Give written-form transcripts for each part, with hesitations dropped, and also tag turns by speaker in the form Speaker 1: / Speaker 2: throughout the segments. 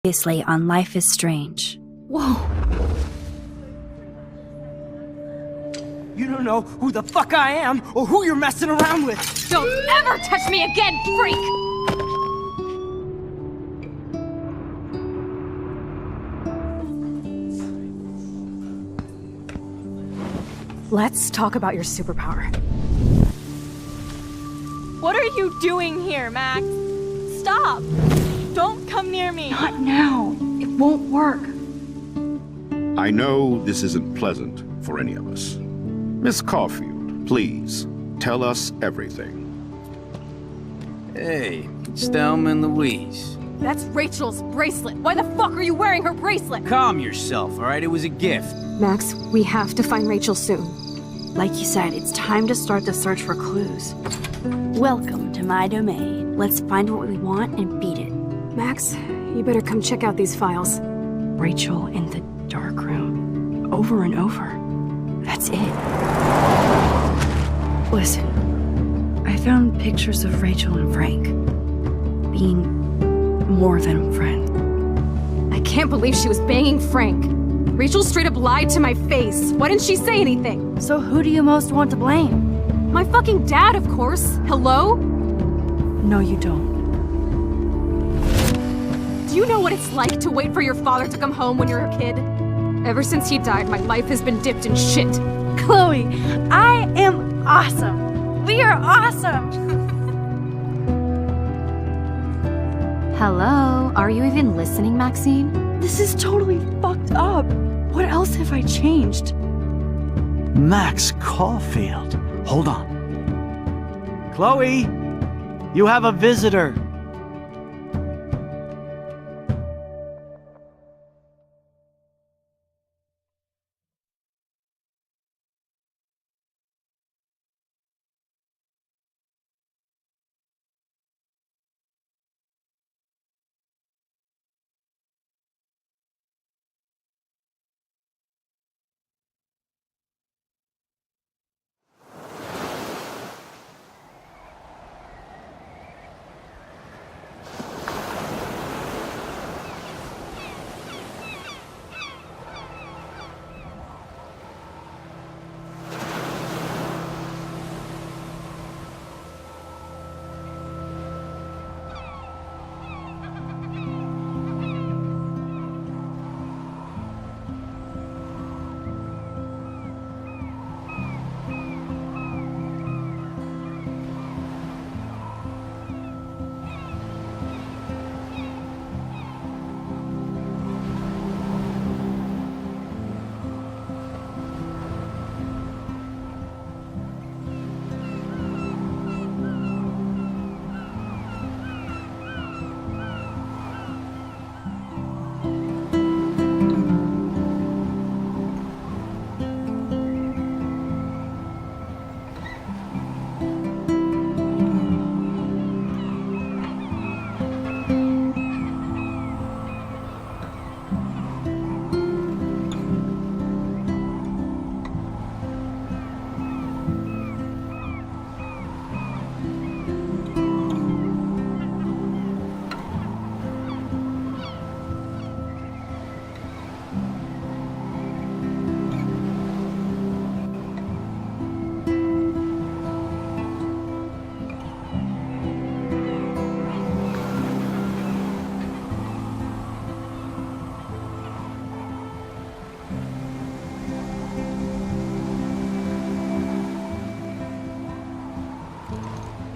Speaker 1: Previously on Life is Strange.
Speaker 2: Whoa.
Speaker 3: You don't know who the fuck I am or who you're messing around with.
Speaker 2: Don't ever touch me again, freak! Let's talk about your superpower.
Speaker 4: What are you doing here, Max? Stop! Don't come near me!
Speaker 2: Not now. It won't work.
Speaker 5: I know this isn't pleasant for any of us. Miss Caulfield, please, tell us everything.
Speaker 6: Hey, it's Thelma and Louise.
Speaker 2: That's Rachel's bracelet. Why the fuck are you wearing her bracelet?
Speaker 6: Calm yourself, all right? It was a gift.
Speaker 7: Max, we have to find Rachel soon.
Speaker 1: Like you said, it's time to start the search for clues. Welcome to my domain. Let's find what we want and beat it.
Speaker 7: Max, you better come check out these files.
Speaker 1: Rachel in the dark room. Over and over. That's it. Listen, I found pictures of Rachel and Frank being more than a friend.
Speaker 7: I can't believe she was banging Frank. Rachel straight up lied to my face. Why didn't she say anything?
Speaker 1: So who do you most want to blame?
Speaker 7: My fucking dad, of course. Hello?
Speaker 1: No, you don't.
Speaker 7: Do you know what it's like to wait for your father to come home when you're a kid? Ever since he died, my life has been dipped in shit.
Speaker 4: Chloe, I am awesome! We are awesome!
Speaker 2: Hello? Are you even listening, Maxine?
Speaker 1: This is totally fucked up. What else have I changed?
Speaker 8: Max Caulfield. Hold on. Chloe, you have a visitor.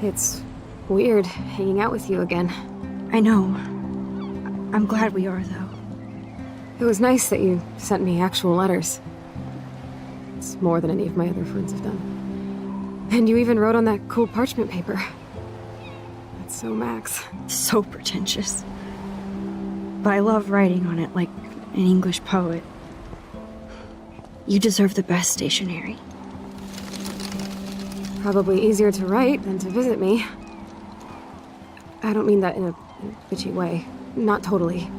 Speaker 7: It's weird hanging out with you again.
Speaker 1: I know. I'm glad we are, though.
Speaker 7: It was nice that you sent me actual letters. It's more than any of my other friends have done. And you even wrote on that cool parchment paper. That's so Max.
Speaker 1: So pretentious. But I love writing on it like an English poet. You deserve the best stationery.
Speaker 7: Probably easier to write than to visit me. I don't mean that in a bitchy way. Not totally.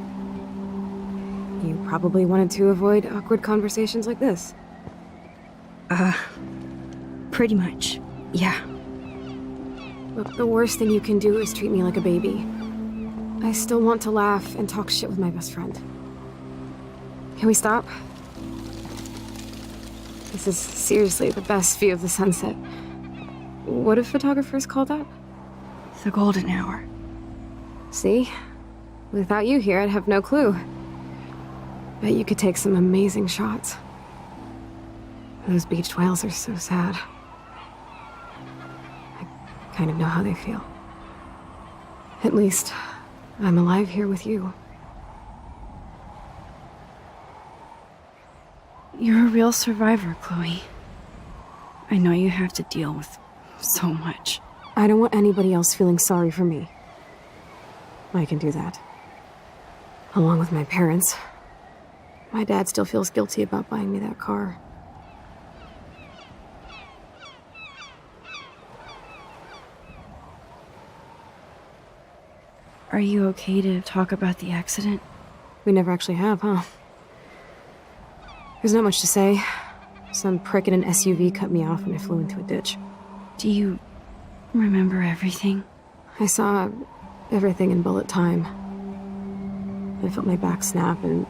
Speaker 7: You probably wanted to avoid awkward conversations like this.
Speaker 1: Pretty much, yeah.
Speaker 7: Look, the worst thing you can do is treat me like a baby. I still want to laugh and talk shit with my best friend. Can we stop? This is seriously the best view of the sunset. What do photographers call that?
Speaker 1: The golden hour.
Speaker 7: See? Without you here, I'd have no clue. Bet you could take some amazing shots. Those beached whales are so sad. I kind of know how they feel. At least, I'm alive here with you.
Speaker 1: You're a real survivor, Chloe. I know you have to deal with so much.
Speaker 7: I don't want anybody else feeling sorry for me. I can do that. Along with my parents. My dad still feels guilty about buying me that car.
Speaker 1: Are you okay to talk about the accident?
Speaker 7: We never actually have, huh? There's not much to say. Some prick in an SUV cut me off and I flew into a ditch.
Speaker 1: Do you remember everything?
Speaker 7: I saw everything in bullet time. I felt my back snap and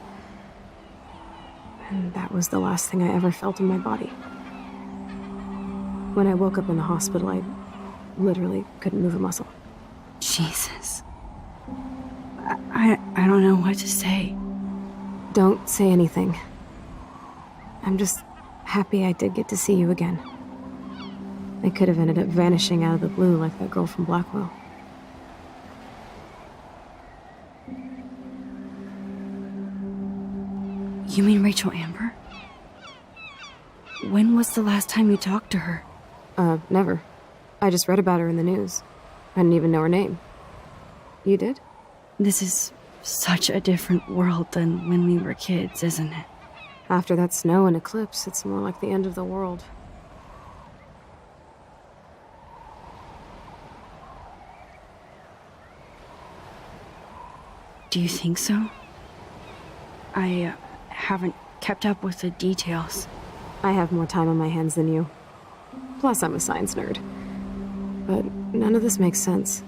Speaker 7: that was the last thing I ever felt in my body. When I woke up in the hospital, I literally couldn't move a muscle.
Speaker 1: Jesus. I don't know what to say.
Speaker 7: Don't say anything. I'm just happy I did get to see you again. I could have ended up vanishing out of the blue like that girl from Blackwell.
Speaker 1: You mean Rachel Amber? When was the last time you talked to her?
Speaker 7: Never. I just read about her in the news. I didn't even know her name. You did?
Speaker 1: This is such a different world than when we were kids, isn't it?
Speaker 7: After that snow and eclipse, it's more like the end of the world.
Speaker 1: Do you think so? I haven't kept up with the details.
Speaker 7: I have more time on my hands than you. Plus, I'm a science nerd. But none of this makes sense.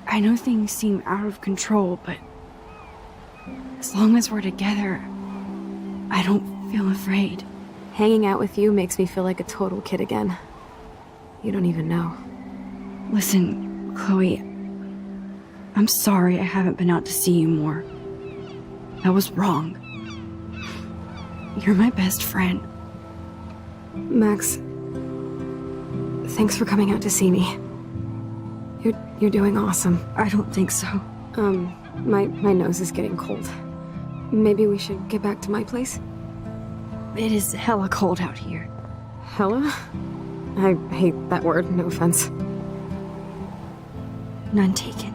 Speaker 1: I know things seem out of control, but as long as we're together, I don't feel afraid.
Speaker 7: Hanging out with you makes me feel like a total kid again. You don't even know.
Speaker 1: Listen, Chloe, I'm sorry I haven't been out to see you more. That was wrong. You're my best friend.
Speaker 7: Max, thanks for coming out to see me. You're doing awesome.
Speaker 1: I don't think so.
Speaker 7: My nose is getting cold. Maybe we should get back to my place?
Speaker 1: It is hella cold out here.
Speaker 7: Hella? I hate that word, no offense.
Speaker 1: None taken.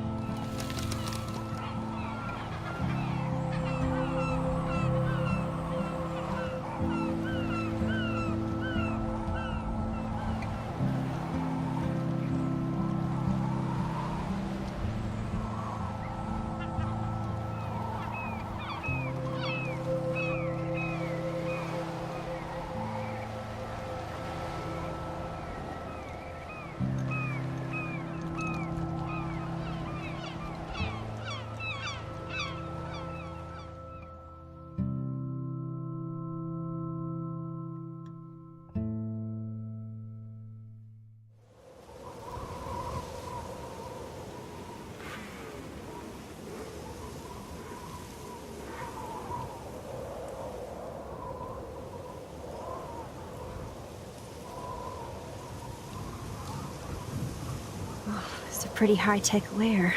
Speaker 1: It's a pretty high-tech lair.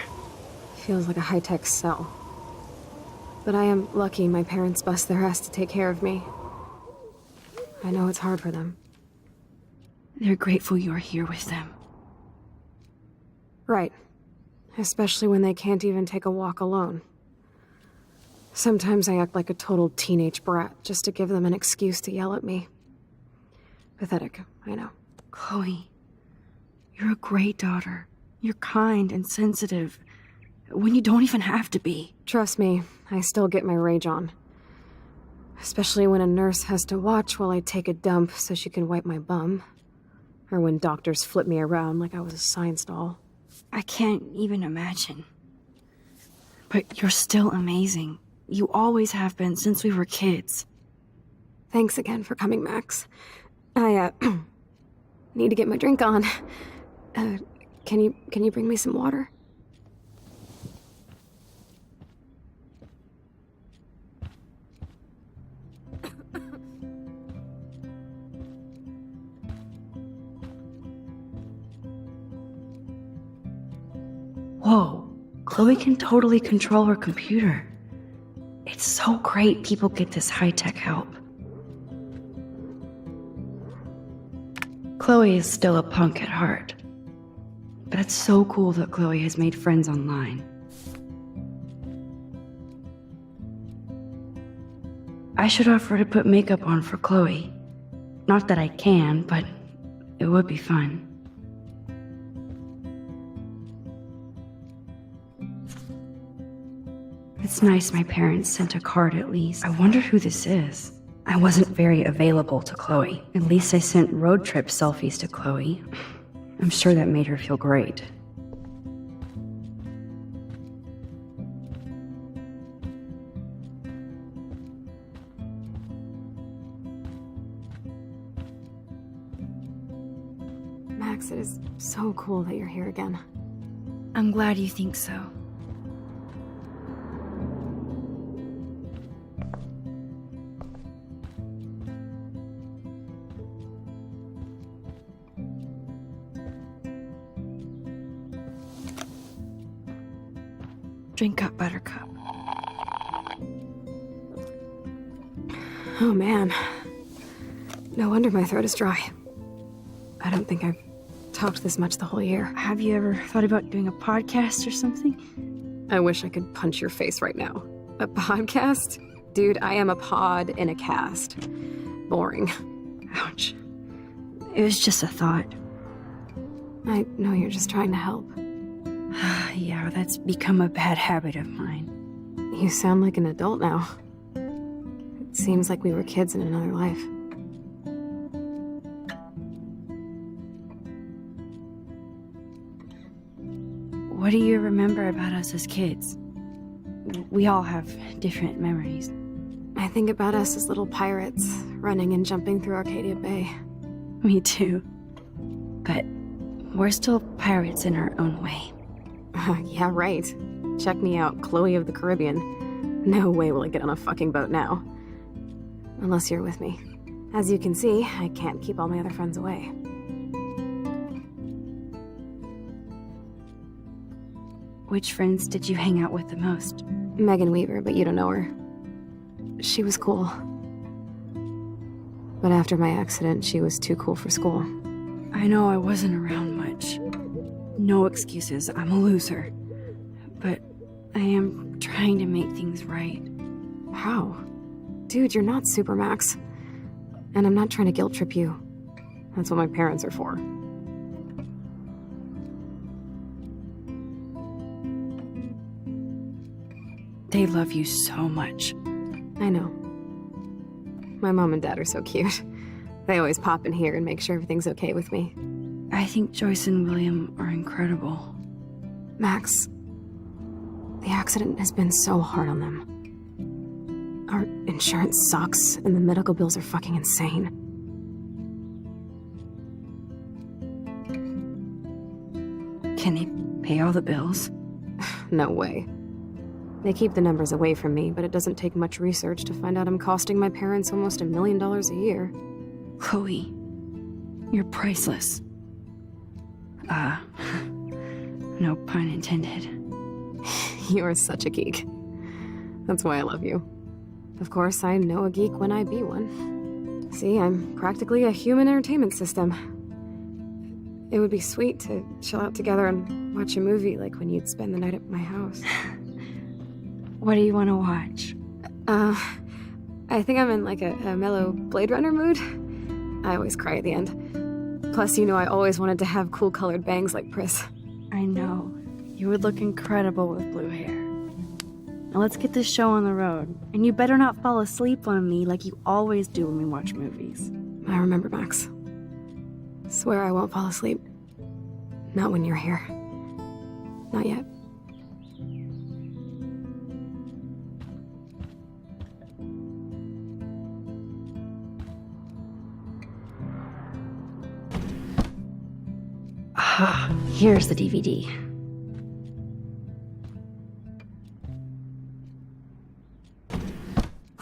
Speaker 7: Feels like a high-tech cell. But I am lucky my parents bust their ass to take care of me. I know it's hard for them.
Speaker 1: They're grateful you're here with them.
Speaker 7: Right. Especially when they can't even take a walk alone. Sometimes I act like a total teenage brat just to give them an excuse to yell at me. Pathetic, I know.
Speaker 1: Chloe, you're a great daughter. You're kind and sensitive when you don't even have to be.
Speaker 7: Trust me, I still get my rage on. Especially when a nurse has to watch while I take a dump so she can wipe my bum. Or when doctors flip me around like I was a science doll.
Speaker 1: I can't even imagine. But you're still amazing. You always have been since we were kids.
Speaker 7: Thanks again for coming, Max. I, need to get my drink on. Can you bring me some water?
Speaker 1: Whoa, Chloe can totally control her computer. It's so great people get this high-tech help. Chloe is still a punk at heart. But it's so cool that Chloe has made friends online. I should offer to put makeup on for Chloe. Not that I can, but it would be fun. It's nice my parents sent a card at least. I wonder who this is. I wasn't very available to Chloe. At least I sent road trip selfies to Chloe. I'm sure that made her feel great.
Speaker 7: Max, it is so cool that you're here again.
Speaker 1: I'm glad you think so. Drink up, Buttercup.
Speaker 7: Oh man. No wonder my throat is dry. I don't think I've talked this much the whole year.
Speaker 1: Have you ever thought about doing a podcast or something?
Speaker 7: I wish I could punch your face right now. A podcast? Dude, I am a pod in a cast. Boring.
Speaker 1: Ouch. It was just a thought.
Speaker 7: I know you're just trying to help.
Speaker 1: Yeah, that's become a bad habit of mine.
Speaker 7: You sound like an adult now. It seems like we were kids in another life.
Speaker 1: What do you remember about us as kids? We all have different memories.
Speaker 7: I think about us as little pirates, running and jumping through Arcadia Bay.
Speaker 1: Me too. But we're still pirates in our own way.
Speaker 7: Yeah, right. Check me out, Chloe of the Caribbean. No way will I get on a fucking boat now. Unless you're with me. As you can see, I can't keep all my other friends away.
Speaker 1: Which friends did you hang out with the most?
Speaker 7: Megan Weaver, but you don't know her. She was cool. But after my accident, she was too cool for school.
Speaker 1: I know I wasn't around much. No excuses, I'm a loser. But I am trying to make things right.
Speaker 7: How? Dude, you're not Supermax. And I'm not trying to guilt trip you. That's what my parents are for.
Speaker 1: They love you so much.
Speaker 7: I know. My mom and dad are so cute. They always pop in here and make sure everything's okay with me.
Speaker 1: I think Joyce and William are incredible.
Speaker 7: Max, the accident has been so hard on them. Our insurance sucks, and the medical bills are fucking insane.
Speaker 1: Can they pay all the bills?
Speaker 7: No way. They keep the numbers away from me, but it doesn't take much research to find out I'm costing my parents almost $1 million a year.
Speaker 1: Chloe, you're priceless. No pun intended.
Speaker 7: You are such a geek. That's why I love you. Of course, I know a geek when I be one. See, I'm practically a human entertainment system. It would be sweet to chill out together and watch a movie like when you'd spend the night at my house.
Speaker 1: What do you want to watch?
Speaker 7: I think I'm in like a mellow Blade Runner mood. I always cry at the end. Plus, you know I always wanted to have cool colored bangs like Pris.
Speaker 1: I know. You would look incredible with blue hair. Now let's get this show on the road. And you better not fall asleep on me like you always do when we watch movies.
Speaker 7: I remember, Max. Swear I won't fall asleep. Not when you're here. Not yet.
Speaker 1: Here's the DVD.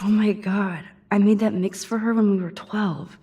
Speaker 1: Oh my god, I made that mix for her when we were 12.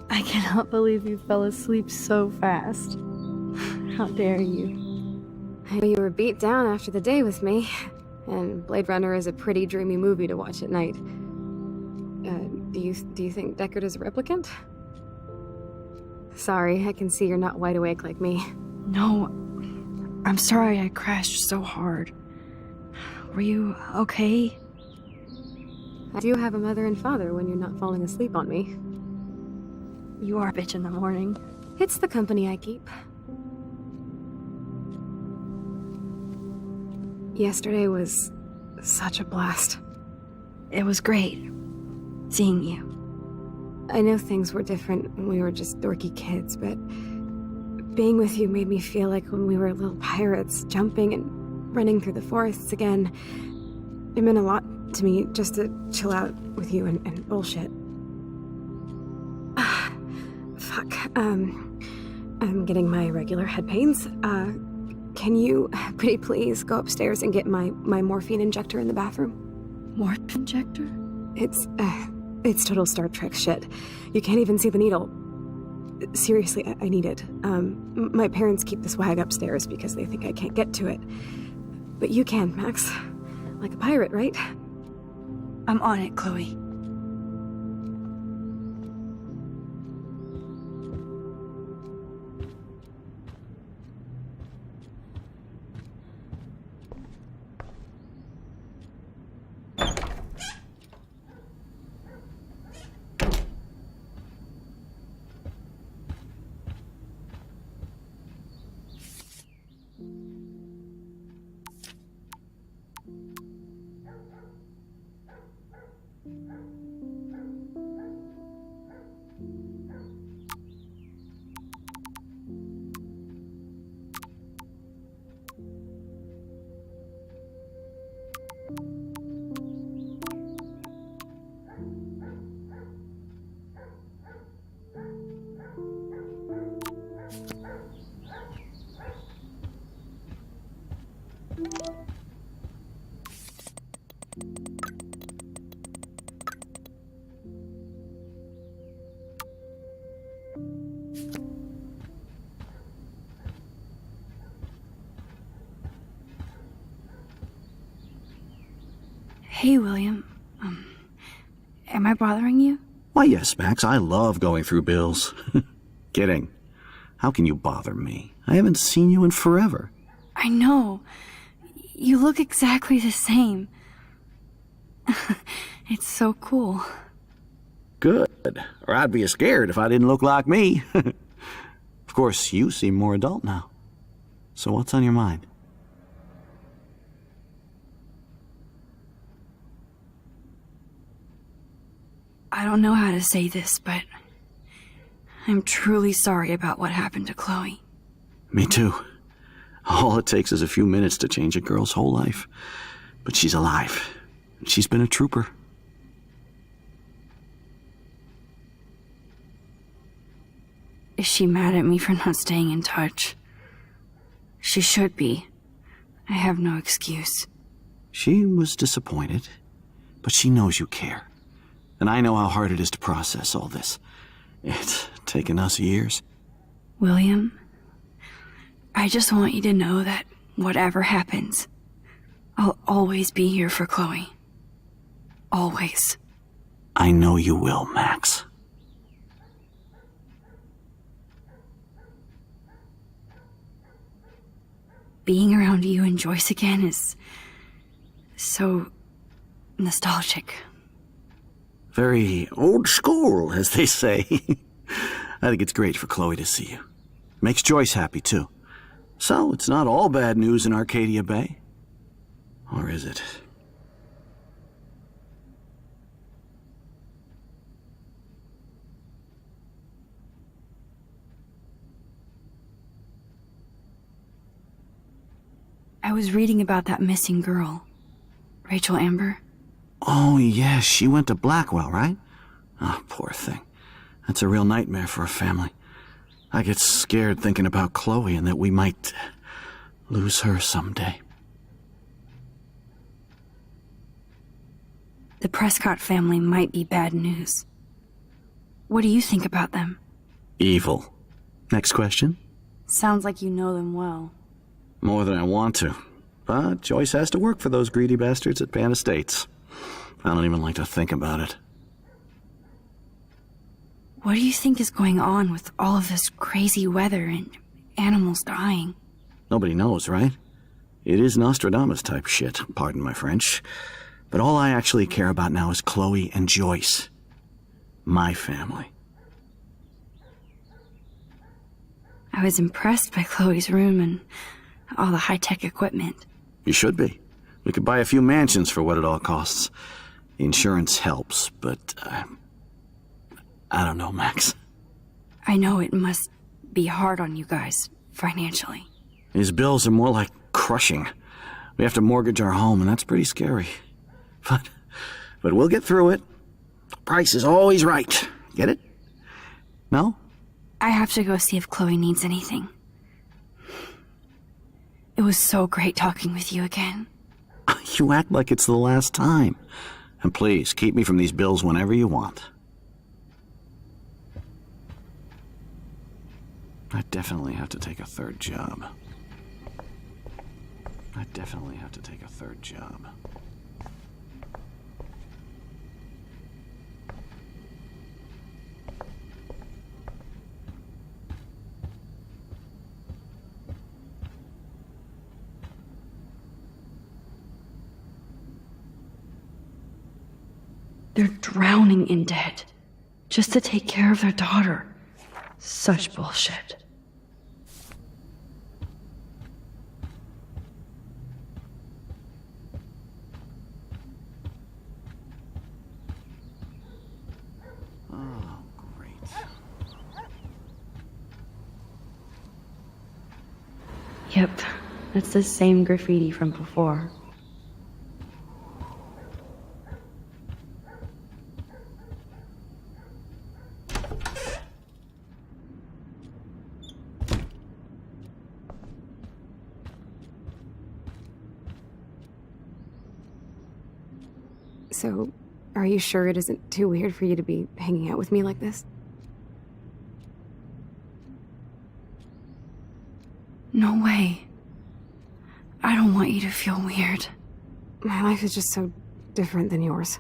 Speaker 1: I cannot believe you fell asleep so fast. How dare you?
Speaker 7: I know you were beat down after the day with me, and Blade Runner is a pretty dreamy movie to watch at night. Do you think Deckard is a replicant? Sorry, I can see you're not wide awake like me.
Speaker 1: No, I'm sorry I crashed so hard. Were you okay?
Speaker 7: I do have a mother and father when you're not falling asleep on me.
Speaker 1: You are a bitch in the morning.
Speaker 7: It's the company I keep. Yesterday was such a blast.
Speaker 1: It was great seeing you.
Speaker 7: I know things were different when we were just dorky kids, but being with you made me feel like when we were little pirates, jumping and running through the forests again. It meant a lot to me just to chill out with you and bullshit. Fuck, I'm getting my regular head pains. Can you, pretty please, go upstairs and get my morphine injector in the bathroom?
Speaker 1: Morphine injector?
Speaker 7: It's total Star Trek shit. You can't even see the needle. Seriously, I need it. My parents keep the swag upstairs because they think I can't get to it. But you can, Max. Like a pirate, right?
Speaker 1: I'm on it, Chloe. Hey, William. Am I bothering you?
Speaker 9: Why, yes, Max. I love going through bills. Kidding. How can you bother me? I haven't seen you in forever.
Speaker 1: I know. You look exactly the same. It's so cool.
Speaker 9: Good. Or I'd be scared if I didn't look like me. Of course, you seem more adult now. So what's on your mind?
Speaker 1: I don't know how to say this, but I'm truly sorry about what happened to Chloe.
Speaker 9: Me too. All it takes is a few minutes to change a girl's whole life. But she's alive. She's been a trooper.
Speaker 1: Is she mad at me for not staying in touch? She should be. I have no excuse.
Speaker 9: She was disappointed, but she knows you care. And I know how hard it is to process all this. It's taken us years.
Speaker 1: William, I just want you to know that whatever happens, I'll always be here for Chloe. Always.
Speaker 9: I know you will, Max.
Speaker 1: Being around you and Joyce again is so nostalgic.
Speaker 9: Very old school, as they say. I think it's great for Chloe to see you. Makes Joyce happy, too. So, it's not all bad news in Arcadia Bay. Or is it?
Speaker 1: I was reading about that missing girl, Rachel Amber.
Speaker 9: Oh, yeah, she went to Blackwell, right? Oh, poor thing. That's a real nightmare for a family. I get scared thinking about Chloe and that we might lose her someday.
Speaker 1: The Prescott family might be bad news. What do you think about them?
Speaker 9: Evil. Next question?
Speaker 1: Sounds like you know them well.
Speaker 9: More than I want to. But Joyce has to work for those greedy bastards at Pan Estates. I don't even like to think about it.
Speaker 1: What do you think is going on with all of this crazy weather and animals dying?
Speaker 9: Nobody knows, right? It is Nostradamus type shit, pardon my French. But all I actually care about now is Chloe and Joyce. My family.
Speaker 1: I was impressed by Chloe's room and all the high-tech equipment.
Speaker 9: You should be. We could buy a few mansions for what it all costs. The insurance helps, but I don't know, Max.
Speaker 1: I know it must be hard on you guys, financially.
Speaker 9: These bills are more like crushing. We have to mortgage our home, and that's pretty scary. But we'll get through it. Price is always right. Get it? No?
Speaker 1: I have to go see if Chloe needs anything. It was so great talking with you again.
Speaker 9: You act like it's the last time. And please, keep me from these bills whenever you want. I definitely have to take a third job.
Speaker 1: They're drowning in debt just to take care of their daughter. Such bullshit.
Speaker 9: Oh, great.
Speaker 1: Yep, that's the same graffiti from before.
Speaker 7: So, are you sure it isn't too weird for you to be hanging out with me like this?
Speaker 1: No way. I don't want you to feel weird.
Speaker 7: My life is just so different than yours.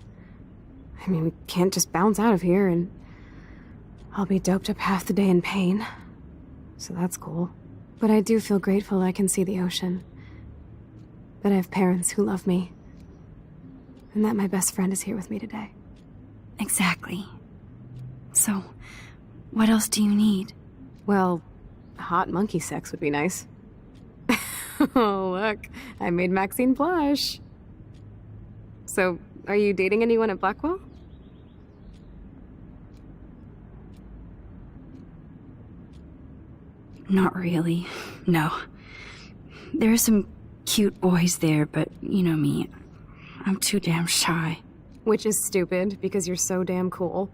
Speaker 7: I mean, we can't just bounce out of here and I'll be doped up half the day in pain. So that's cool. But I do feel grateful I can see the ocean. That I have parents who love me. And that my best friend is here with me today.
Speaker 1: Exactly. So, what else do you need?
Speaker 7: Well, hot monkey sex would be nice. Oh, look. I made Maxine blush. So, are you dating anyone at Blackwell?
Speaker 1: Not really, no. There are some cute boys there, but you know me. I'm too damn shy.
Speaker 7: Which is stupid, because you're so damn cool.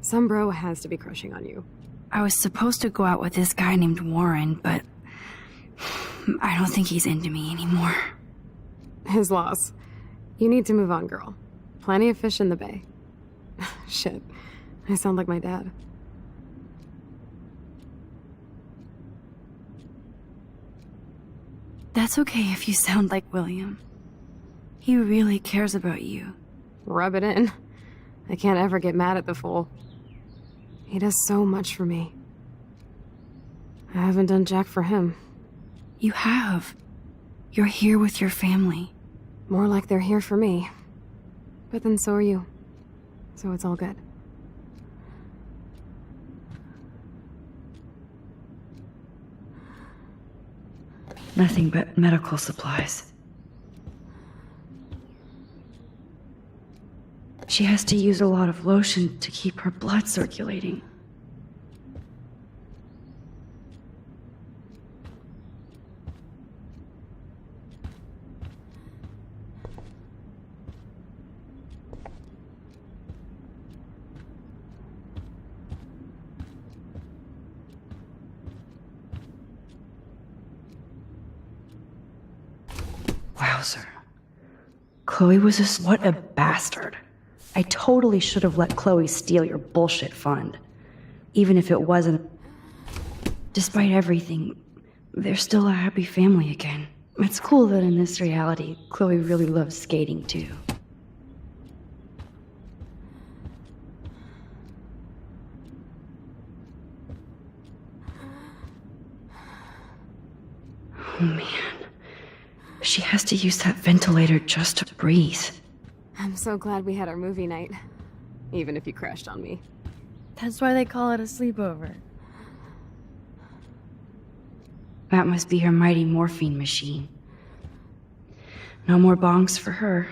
Speaker 7: Some bro has to be crushing on you.
Speaker 1: I was supposed to go out with this guy named Warren, but I don't think he's into me anymore.
Speaker 7: His loss. You need to move on, girl. Plenty of fish in the bay. Shit. I sound like my dad.
Speaker 1: That's okay if you sound like William. He really cares about you.
Speaker 7: Rub it in. I can't ever get mad at the fool. He does so much for me. I haven't done jack for him.
Speaker 1: You have. You're here with your family.
Speaker 7: More like they're here for me. But then so are you. So it's all good.
Speaker 1: Nothing but medical supplies. She has to use a lot of lotion to keep her blood circulating. Wowzer. Chloe was what a bastard. I totally should have let Chloe steal your bullshit fund. Even if it wasn't. Despite everything, they're still a happy family again. It's cool that in this reality, Chloe really loves skating too. Oh man. She has to use that ventilator just to breathe.
Speaker 7: I'm so glad we had our movie night. Even if you crashed on me.
Speaker 4: That's why they call it a sleepover.
Speaker 1: That must be her mighty morphine machine. No more bongs for her.